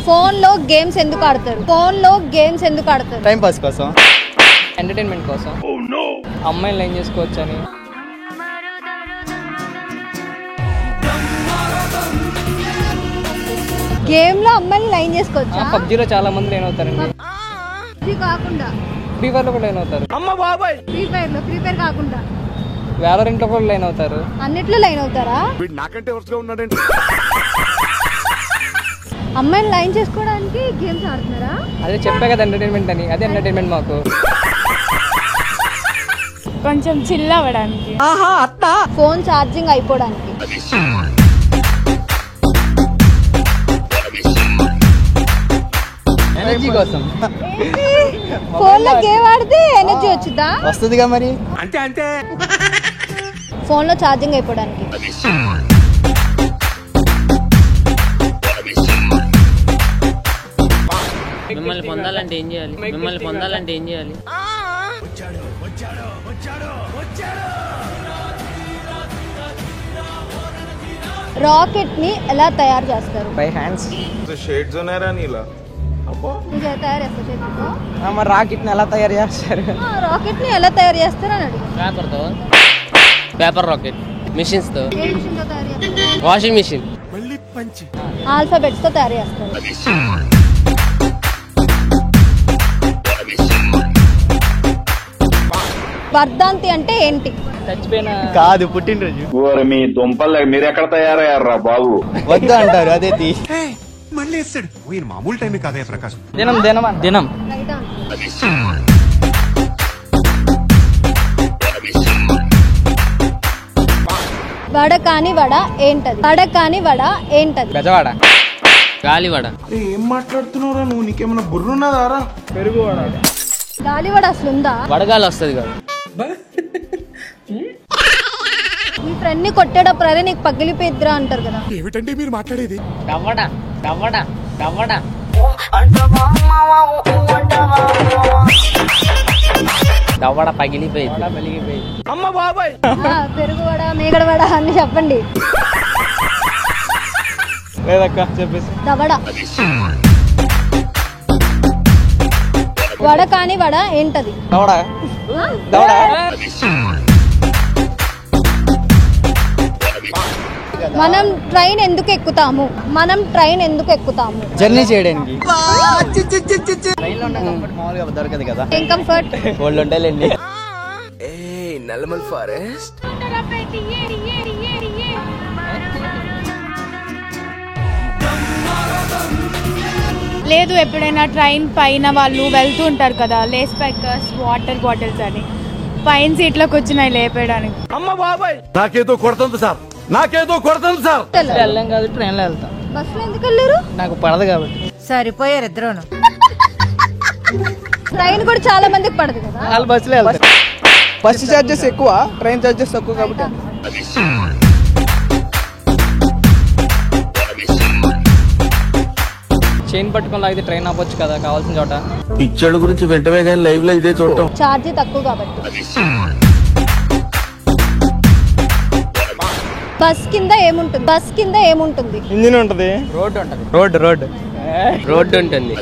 Phone లో games ఎందుకు ఆడతారు? టైం పాస్ కోసం, ఎంటర్టైన్మెంట్ కోసం, అమ్మాయిలు లైన్ చేసుకోవచ్చు అని. గేమ్ లో అమ్మాయిలు లైన్ చేసుకోవచ్చా? పబ్జీలో చాలా మంది లైన్ అవుతారండి. ఇది కాకుండా ఫ్రీ ఫైర్ లో కూడా లైన్ అవుతారు. ఫ్రీ ఫైర్ కాకుండా వ్యాలోరెంట్ లో కూడా లైన్ అవుతారు. అన్నిట్లో లైన్ అవుతారా? నాకంటే వరుసగా ఉన్నాడండి. అమ్మాయిని లైన్ చేసుకోవడానికి గేమ్స్ ఆడుతున్నారా? అదే చెప్పా కదా ఎంటర్టైన్మెంట్ అని. అదే ఎంటర్టైన్మెంట్ మాకు. కొంచెం చిల్ అవ్వడానికి. ఫోన్ ఛార్జింగ్ అయిపోవడానికి. ఎనర్జీ కోసం. ఫోన్ లో గేమ్ ఆడితే ఎనర్జీ వచ్చిందా? వస్తుందిగా మరి. అంతే ఫోన్ లో ఛార్జింగ్ అయిపోవడానికి. మిమ్మల్ని పొందాలంటే ఏం చేయాలి? రాకెట్ ని ఎలా తయారు చేస్తారు? By hands. షేడ్స్ ఉన్నారా నీలా? నువ్వు తయారు చేస్తావు చేతితో? మరి రాకెట్ ని ఎలా తయారు చేస్తారు? రాకెట్ ని ఎలా తయారు చేస్తారు అని అడిగి. పేపర్ రాకెట్, మిషన్స్ తో, ఏ మిషన్ తో తయారు చేస్తారు? Washing machine. ఆల్ఫాబెట్స్ తో తయారు చేస్తారు. వర్ధంతి అంటే ఏంటి? చచ్చిపోయిన కాదు, పుట్టినరోజు. మీ దుంపల్ మీరు ఎక్కడ తయారయ్యారా బాబు? వద్దు అంటారు, అదే మళ్ళీ వేస్తాడు. మామూలు టైం కాదయ్యా ప్రకాశం. దినం. Right answer. వడ కాని వడ ఏంటది? గజవాడ. గాలివడ. ఏం మాట్లాడుతున్నావురా నువ్వు? నీకేమన్నా బుర్రున్నదారా? గాలివడ అసలు ఉందా? వడగాలి వస్తుంది కదా. మీ ఫ్రెండ్ ని కొట్టేటప్పుడు అరే నీకు పగిలిపోయిద్దిరా అంటారు కదా. ఏమిటండి మీరు మాట్లాడేది? దవ్వడ. దవ్వడ పగిలిపోయింది. పెరుగువడ, మేగడవడ అని చెప్పండి. లేదక్క చెప్పేసి. దవడ. వడ కాని వడ ఏంటది? దవడ. మనం ట్రైన్ ఎందుకు ఎక్కుతాము? జర్నీ చేయడానికి. ట్రైన్లో ఉన్న కంఫర్ట్ మామూలుగా దొరకదు కదా. ఏం కంఫర్ట్? వాళ్ళు ఉంటాయిలేండి. నల్లమల్ ఫారెస్ట్. లేదు, ఎప్పుడైనా ట్రైన్ పైన వాళ్ళు వెళ్తూ ఉంటారు కదా, లేస్ ప్యాకర్స్, వాటర్ బాటిల్స్ అని, పైన సీట్లోకి వచ్చినాయి లేపేయడానికి. నాకేదో కొడుతుంది సార్. వెళ్ళాం కాదు, ట్రైన్ లో వెళ్తాం. బస్సులో ఎందుకు వెళ్ళారు? నాకు పడదు కాబట్టి. సరిపోయారు ఇద్దరును. ట్రైన్ కూడా చాలా మందికి పడదు కదా. వాళ్ళు బస్సులో వెళ్తారు. బస్సు చార్జెస్ ఎక్కువ, ట్రైన్ చార్జెస్ తక్కువ కాబట్టి. చైన్ పట్టుకొని లాగితే ట్రైన్ ఆపొచ్చు కదా కావాల్సిన చోట. పిక్చర్ల గురించి వెంటనే కానీ లైవ్ లో ఇదే చూడటం. ఛార్జీ తక్కువ కాబట్టి. బస్ కింద ఏముంటుంది? ఇంజిన్ ఉంటుంది. రోడ్డు ఉంటుంది. రోడ్డు రోడ్డు ఉంటుంది.